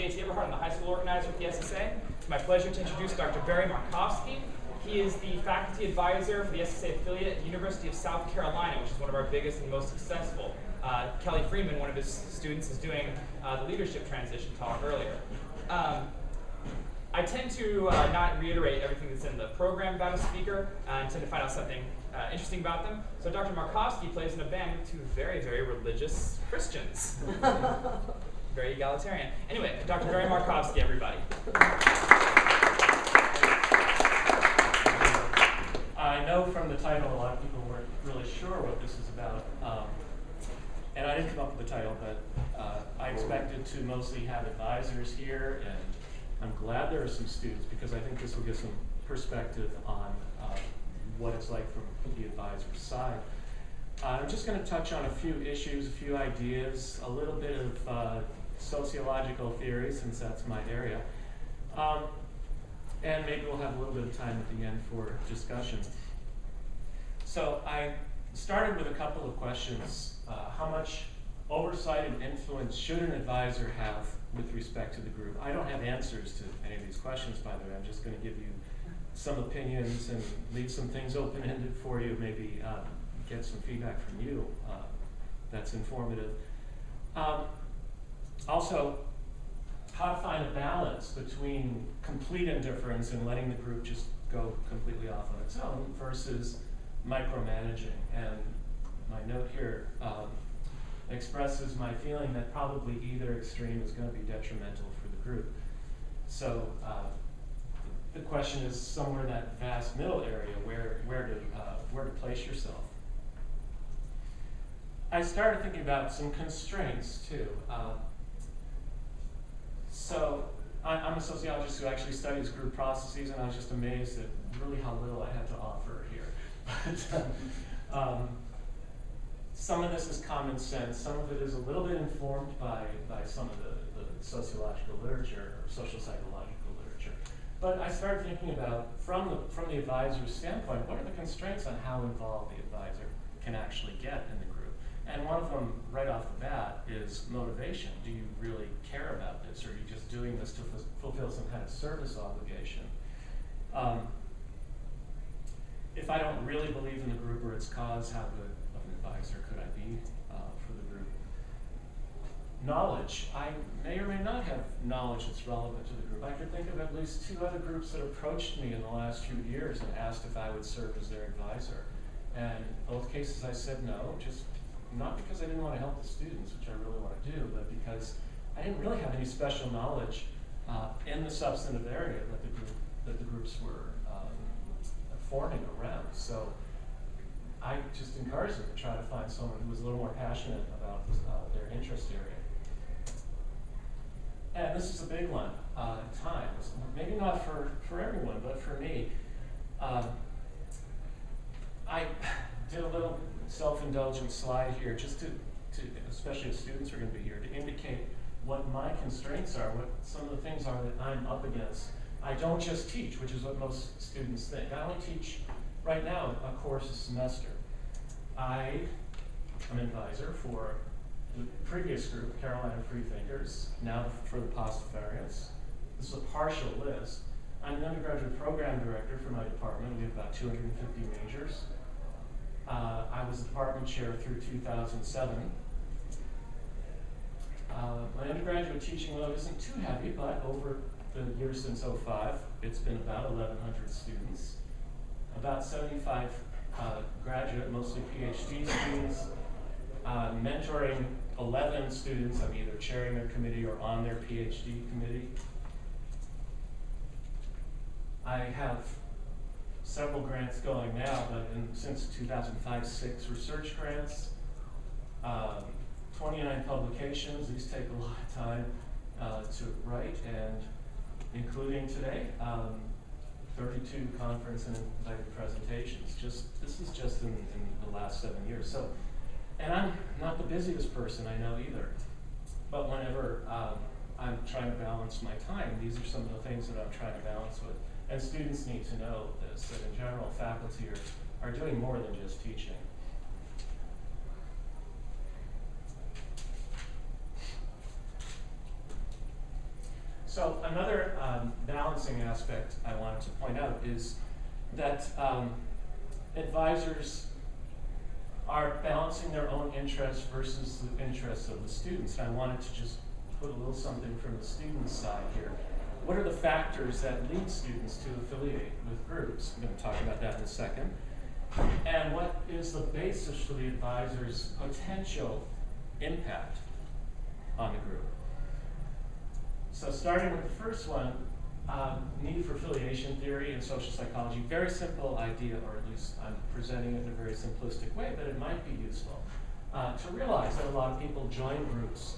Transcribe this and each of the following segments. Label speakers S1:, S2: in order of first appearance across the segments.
S1: Casey Eberhard. I'm the high school organizer with the SSA. It's my pleasure to introduce Dr. Barry Markovsky. He is the faculty advisor for the SSA affiliate at the University of South Carolina, which is one of our biggest and most successful. Kelly Freeman, one of his students, is doing the leadership transition talk earlier. I tend to not reiterate everything that's in the program about a speaker. I tend to find out something interesting about them. So Dr. Markovsky plays in a band with two very, very religious Christians. Very egalitarian. Anyway, Dr. Barry Markovsky, everybody.
S2: I know from the title a lot of people weren't really sure what this is about. And I didn't come up with the title, but I expected to mostly have advisors here, and I'm glad there are some students because I think this will give some perspective on what it's like from the advisor's side. I'm just going to touch on a few issues, a few ideas, a little bit of sociological theory, since that's my area. And maybe we'll have a little bit of time at the end for discussion. So I started with a couple of questions. How much oversight and influence should an advisor have with respect to the group? I don't have answers to any of these questions, by the way. I'm just going to give you some opinions and leave some things open-ended for you, maybe get some feedback from you that's informative. Also, how to find a balance between complete indifference and letting the group just go completely off on its own versus micromanaging. And my note here expresses my feeling that probably either extreme is going to be detrimental for the group. So the question is somewhere in that vast middle area where to place yourself. I started thinking about some constraints too. So I'm a sociologist who actually studies group processes, and I was just amazed at really how little I had to offer here. But some of this is common sense. Some of it is a little bit informed by some of the sociological literature or social psychological literature. But I started thinking about, from the advisor's standpoint, what are the constraints on how involved the advisor can actually get in the group? And one of them, right off the bat, is motivation. Do you really care about this, or are you just doing this to fulfill some kind of service obligation? If I don't really believe in the group or its cause, how good of an advisor could I be for the group? Knowledge. I may or may not have knowledge that's relevant to the group. I could think of at least 2 other groups that approached me in the last few years and asked if I would serve as their advisor. And in both cases I said no, just not because I didn't want to help the students, which I really want to do, but because I didn't really have any special knowledge in the substantive area that the groups were forming around. So I just encouraged them to try to find someone who was a little more passionate about their interest area. And this is a big one at times. Maybe not for everyone, but for me. I did a little self-indulgent slide here just to especially if students are going to be here, to indicate what my constraints are, what some of the things are that I'm up against. I don't just teach, which is what most students think. I only teach, right now, a course a semester. I am an advisor for the previous group, Carolina Freethinkers, now for the Pastafarians. This is a partial list. I'm the undergraduate program director for my department. We have about 250 majors. I was the department chair through 2007. My undergraduate teaching load isn't too heavy, but over the years since 2005, it's been about 1,100 students, about 75 graduate, mostly PhD students, mentoring 11 students. I'm either chairing their committee or on their PhD committee. I have several grants going now, but since 2005-06 research grants, 29 publications. These take a lot of time to write, and including today, 32 conference and invited presentations. This is just in the last 7 years. So, and I'm not the busiest person I know either, but whenever I'm trying to balance my time, these are some of the things that I'm trying to balance with. And students need to know this, that in general, faculty are doing more than just teaching. So another balancing aspect I wanted to point out is that advisors are balancing their own interests versus the interests of the students. And I wanted to just put a little something from the student side here. What are the factors that lead students to affiliate with groups? I'm going to talk about that in a second. And what is the basis for the advisor's potential impact on the group? So starting with the first one, need for affiliation theory in social psychology. Very simple idea, or at least I'm presenting it in a very simplistic way, but it might be useful to realize that a lot of people join groups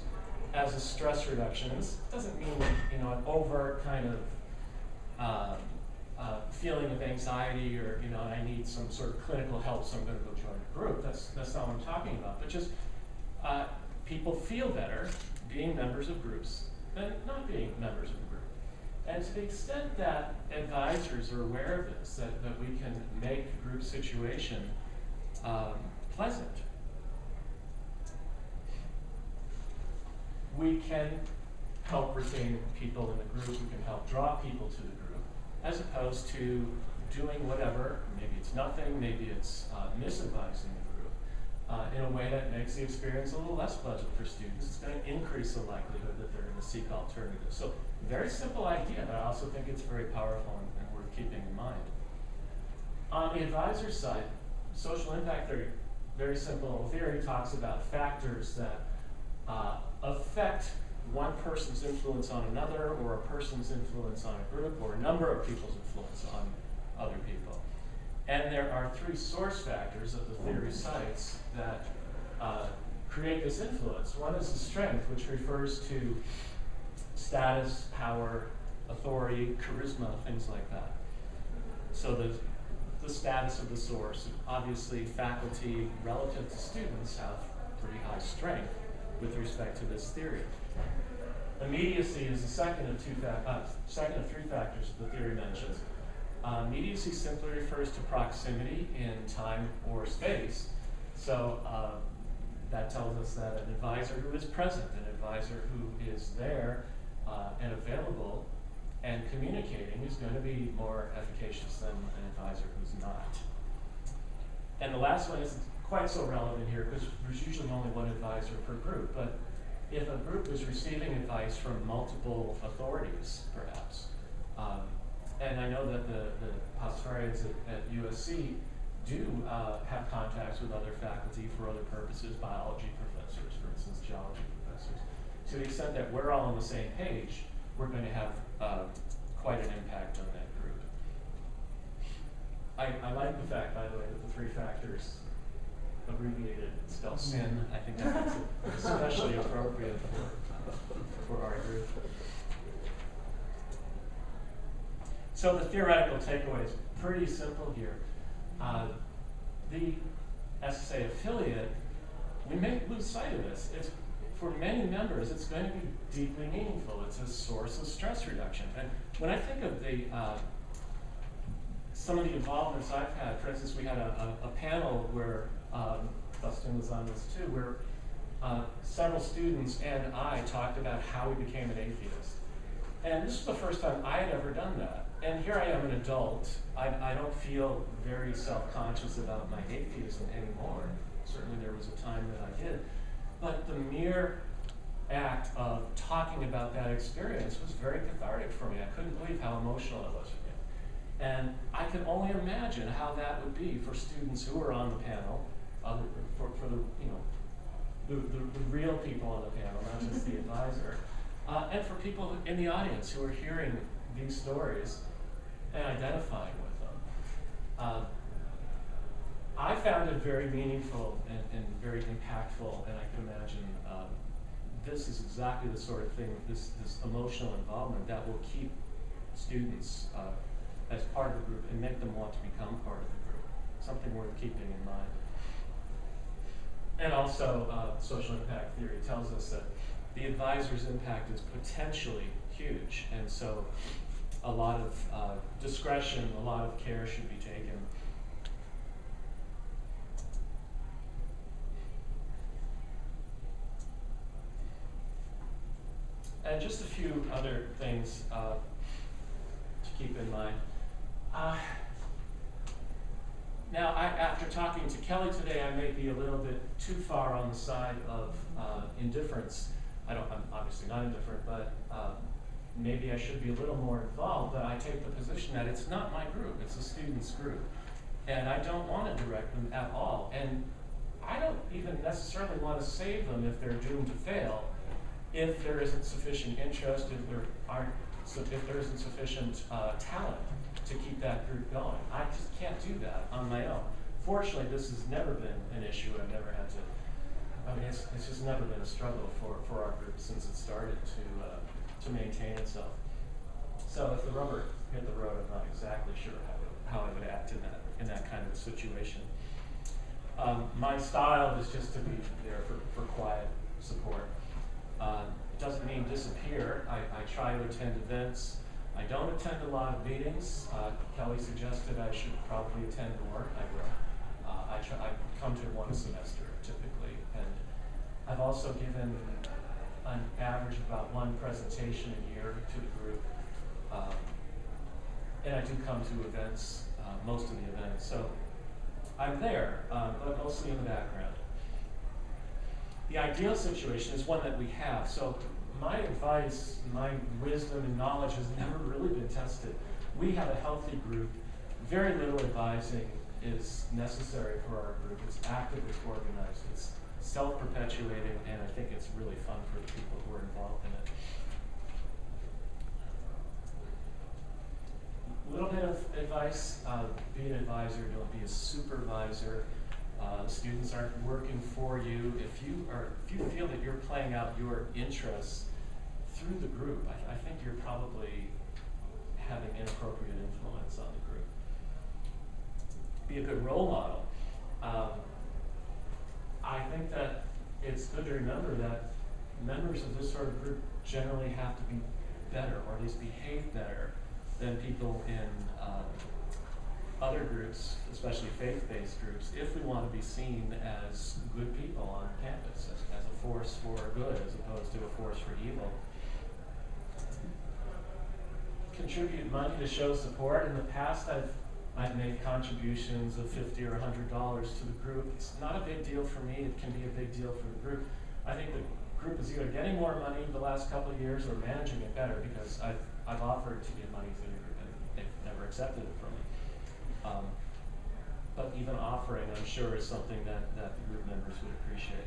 S2: as a stress reduction. And this doesn't mean, you know, an overt kind of feeling of anxiety, or, you know, I need some sort of clinical help, so I'm going to go join a group. That's not what I'm talking about. But just people feel better being members of groups than not being members of a group. And to the extent that advisors are aware of this, that we can make the group situation pleasant, we can help retain people in the group, we can help draw people to the group, as opposed to doing whatever, maybe it's nothing, maybe it's misadvising the group, in a way that makes the experience a little less pleasant for students. It's going to increase the likelihood that they're going to seek alternatives. So, very simple idea, but I also think it's very powerful and worth keeping in mind. On the advisor side, social impact theory, very simple theory, talks about factors that affect one person's influence on another, or a person's influence on a group, or a number of people's influence on other people. And there are three source factors that the theory cites that create this influence. One is the strength, which refers to status, power, authority, charisma, things like that. So the status of the source, obviously faculty relative to students have pretty high strength with respect to this theory. Immediacy is the second of three factors the theory mentions. Immediacy simply refers to proximity in time or space. So that tells us that an advisor who is present, an advisor who is there and available and communicating is going to be more efficacious than an advisor who's not. And the last one isn't quite so relevant here because there's usually only one advisor per group. But if a group is receiving advice from multiple authorities, perhaps, and I know that the postarians at USC do have contacts with other faculty for other purposes, biology professors, for instance, geology professors. To the extent that we're all on the same page, we're going to have quite an impact on that group. I like the fact, by the way, that the three factors abbreviated spell SIN. I think that's especially appropriate for our group. So the theoretical takeaway is pretty simple here. The SSA affiliate, we may lose sight of this. It's, for many members, it's going to be deeply meaningful. It's a source of stress reduction. And when I think of the some of the involvements I've had, for instance, we had a panel where Dustin was on this too, where several students and I talked about how we became an atheist. And this was the first time I had ever done that. And here I am, an adult. I don't feel very self-conscious about my atheism anymore. Certainly there was a time that I did. But the mere act of talking about that experience was very cathartic for me. I couldn't believe how emotional it was for me. And I can only imagine how that would be for students who are on the panel, for the, you know, the real people on the panel, not just the advisor, and for people in the audience who are hearing these stories and identifying with them. I found it very meaningful and very impactful, and I can imagine this is exactly the sort of thing, this emotional involvement that will keep students as part of the group and make them want to become part of the group. Something worth keeping in mind. And also, social impact theory tells us that the advisor's impact is potentially huge, and so a lot of discretion, a lot of care should be taken. And just a few other things to keep in mind. Now, after talking to Kelly today, I may be a little bit too far on the side of indifference. I'm obviously not indifferent, but maybe I should be a little more involved, but I take the position that it's not my group, it's the students' group. And I don't want to direct them at all. And I don't even necessarily want to save them if they're doomed to fail, if there isn't sufficient interest, if there isn't sufficient talent to keep that group going. I just can't do that on my own. Fortunately, this has never been an issue. I've never had to, it's just never been a struggle for our group since it started to maintain itself. So if the rubber hit the road, I'm not exactly sure how I would act in that kind of situation. My style is just to be there for quiet support. It doesn't mean disappear. I try to attend events. I don't attend a lot of meetings. Kelly suggested I should probably attend more. I will. I come to one semester typically, and I've also given an average of about one presentation a year to the group, and I do come to events, most of the events. So I'm there, but mostly in the background. The ideal situation is one that we have. So my advice, my wisdom and knowledge has never really been tested. We have a healthy group. Very little advising is necessary for our group. It's actively organized. It's self-perpetuating, and I think it's really fun for the people who are involved in it. A little bit of advice, be an advisor, don't be a supervisor. Students aren't working for you. If you feel that you're playing out your interests through the group, I think you're probably having inappropriate influence on the group. Be a good role model. I think that it's good to remember that members of this sort of group generally have to be better, or at least behave better than people in other groups, especially faith-based groups, if we want to be seen as good people on campus, as a force for good as opposed to a force for evil. Contribute money to show support. In the past, I've made contributions of $50 or $100 to the group. It's not a big deal for me. It can be a big deal for the group. I think the group is either getting more money the last couple of years or managing it better, because I've offered to give money to the group and they've never accepted it from me. But even offering, I'm sure, is something that the group members would appreciate.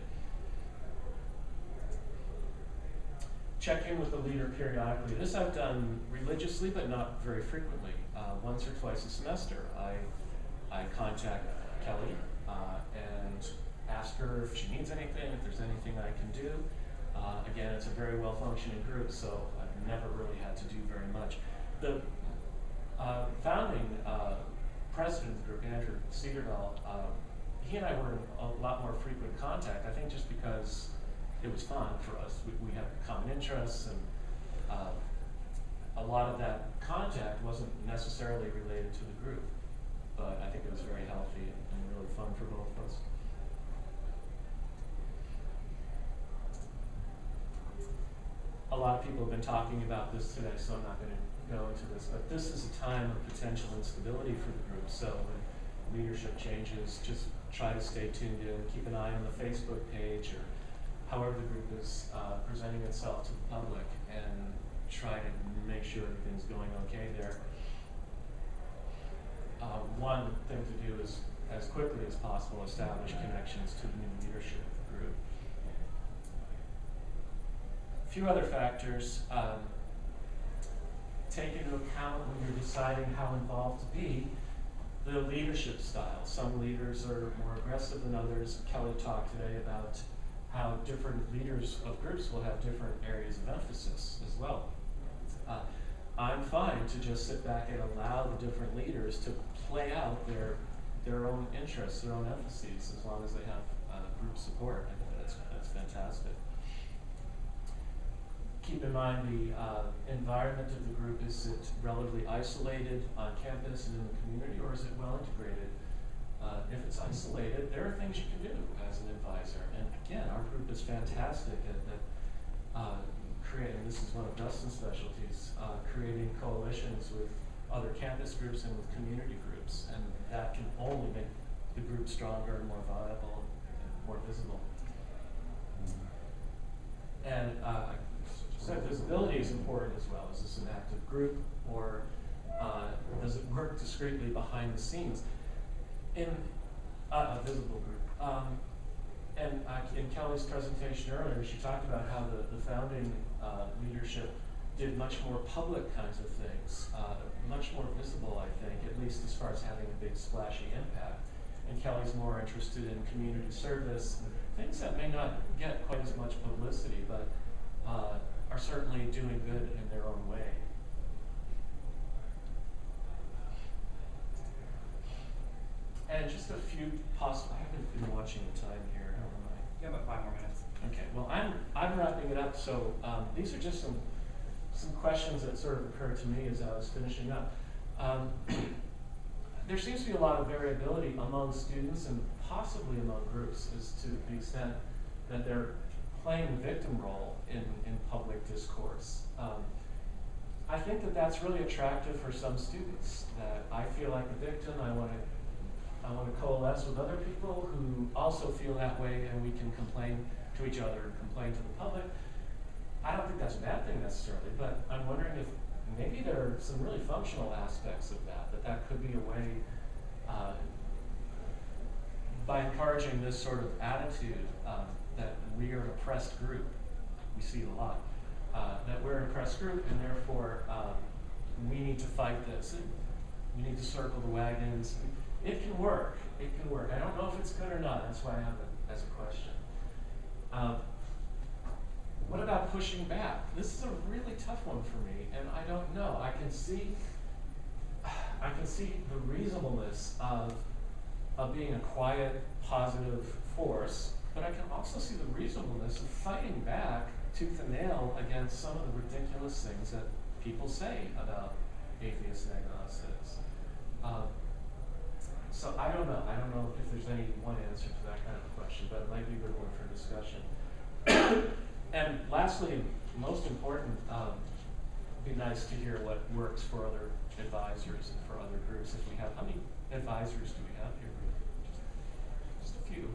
S2: Check in with the leader periodically. This I've done religiously, but not very frequently. Once or twice a semester, I contact Kelly and ask her if she needs anything, if there's anything I can do. Again, it's a very well-functioning group, so I've never really had to do very much. The founding president of the group, Andrew Cedarville, he and I were in a lot more frequent contact, I think just because it was fun for us. We have common interests, and a lot of that contact wasn't necessarily related to the group, but I think it was very healthy and really fun for both of us. A lot of people have been talking about this today, so I'm not going to go into this, but this is a time of potential instability for the group. So when leadership changes, just try to stay tuned in, keep an eye on the Facebook page or however the group is presenting itself to the public, and try to make sure everything's going okay there. One thing to do is, as quickly as possible, establish connections to the new leadership of the group. A few other factors. Take into account when you're deciding how involved to be, the leadership style. Some leaders are more aggressive than others. Kelly talked today about how different leaders of groups will have different areas of emphasis as well. I'm fine to just sit back and allow the different leaders to play out their own interests, their own emphases, as long as they have group support. I think that's fantastic. Keep in mind the environment of the group. Is it relatively isolated on campus and in the community, or is it well integrated? If it's isolated, there are things you can do as an advisor. And again, our group is fantastic at creating, this is one of Dustin's specialties, creating coalitions with other campus groups and with community groups, and that can only make the group stronger and more viable and more visible. And so visibility is important as well. Is this an active group, or does it work discreetly behind the scenes? In a visible group. And in Kelly's presentation earlier, she talked about how the founding leadership did much more public kinds of things, much more visible, I think, at least as far as having a big splashy impact. And Kelly's more interested in community service, things that may not get quite as much publicity, but are certainly doing good in their own way. And just a few possible, I haven't been watching the time here, how am I?
S1: You have about 5 more minutes.
S2: Okay, well, I'm wrapping it up, so these are just some questions that sort of occurred to me as I was finishing up. There seems to be a lot of variability among students and possibly among groups as to the extent that they're playing the victim role in public discourse. I think that that's really attractive for some students, that I feel like a victim, I want to coalesce with other people who also feel that way, and we can complain to each other and complain to the public. I don't think that's a bad thing necessarily, but I'm wondering if maybe there are some really functional aspects of that could be a way, by encouraging this sort of attitude that we are an oppressed group, we see it a lot, that we're an oppressed group, and therefore we need to fight this. We need to circle the wagons. It can work. It can work. I don't know if it's good or not. That's why I have it as a question. What about pushing back? This is a really tough one for me, and I don't know. I can see the reasonableness of being a quiet, positive force, but I can also see the reasonableness of fighting back tooth and nail against some of the ridiculous things that people say about atheists and agnostics. So I don't know. I don't know if there's any one answer to that kind of question, but it might be a good one for discussion. And lastly, and most important, it'd be nice to hear what works for other advisors and for other groups. If we have, how many advisors do we have here? Just a few.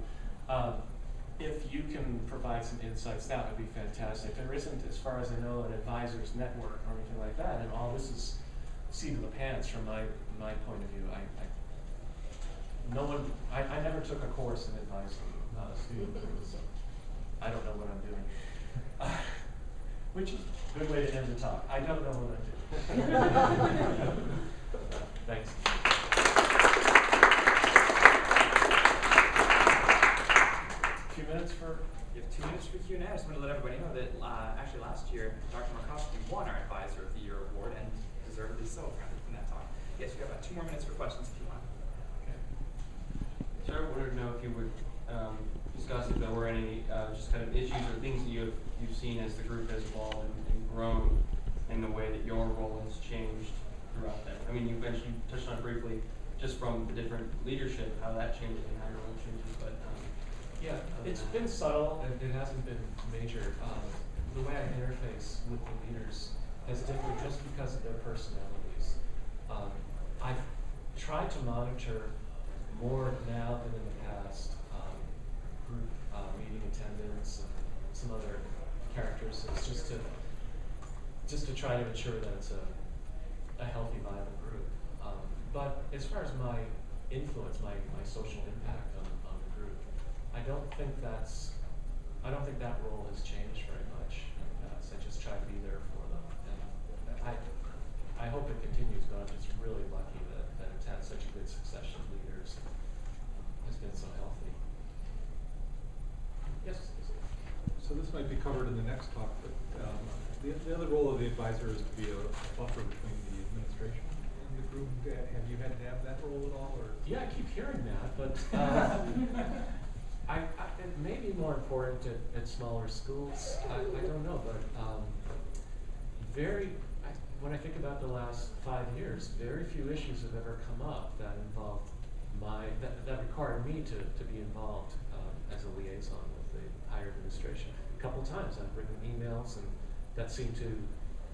S2: If you can provide some insights, that would be fantastic. There isn't, as far as I know, an advisors network or anything like that, and all this is seat of the pants from my point of view. I never took a course in advising students, so I don't know what I'm doing. Which is a good way to end the talk. I don't know what I'm doing. Thanks. Few minutes for?
S1: You have 2 minutes for Q&A. I just want to let everybody know that actually last year, Dr. Markovsky won our Advisor of the Year award, and deservedly so from that talk. Yes, we have about 2 more minutes for questions if you want.
S3: So I wanted to know if you would discuss if there were any just kind of issues or things that you've seen as the group has evolved and grown, in the way that your role has changed throughout that. I mean, you mentioned, you touched on it briefly, just from the different leadership, how that changes and how your role changes. But
S2: yeah, it's been subtle, and it hasn't been major. The way I interface with the leaders has differed just because of their personalities. I've tried to monitor more now than in the past, group meeting attendance and some other characteristics, just to try to ensure that it's a healthy, viable group. But as far as my influence, my social impact on the group, I don't think that role has changed very much in the past. I just try to be there for them, and I hope it continues. But I'm just really lucky that it's had such a good succession of leaders. Has been so healthy. Yes.
S4: So this might be covered in the next talk, but the other role of the advisor is to be a buffer between the administration and the group. Have you had to have that role at all, or?
S2: Yeah, I keep hearing that, but it may be more important at smaller schools. I don't know, but when I think about the last 5 years, very few issues have ever come up that involved that required me to be involved as a liaison with the higher administration. A couple times I've written emails and that seem to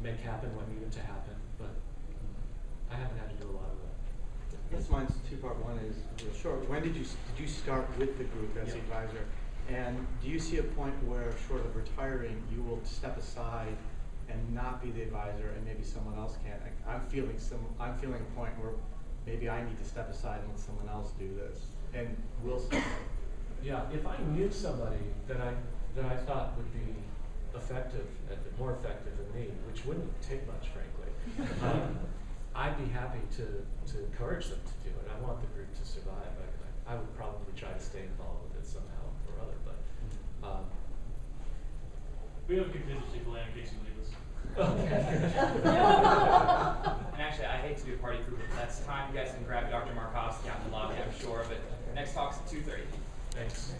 S2: make happen what needed to happen, but I haven't had to do a lot of that.
S5: Yes, mine's two-part. One is real short. When did you start with the group as the advisor? And do you see a point where, short of retiring, you will step aside and not be the advisor, and maybe someone else can? I'm feeling a point where maybe I need to step aside and let someone else do this. And
S2: Yeah, if I knew somebody that I thought would be effective, more effective than me, which wouldn't take much, frankly, I'd be happy to encourage them to do it. I want the group to survive. I would probably try to stay involved with it somehow or other, but
S6: we have a contingency plan in case you leave us.
S1: And actually, I hate to do a party group, but that's time. You guys can grab Dr. Markovsky out in the lobby, I'm sure. But next talk's at 2:30.
S2: thanks.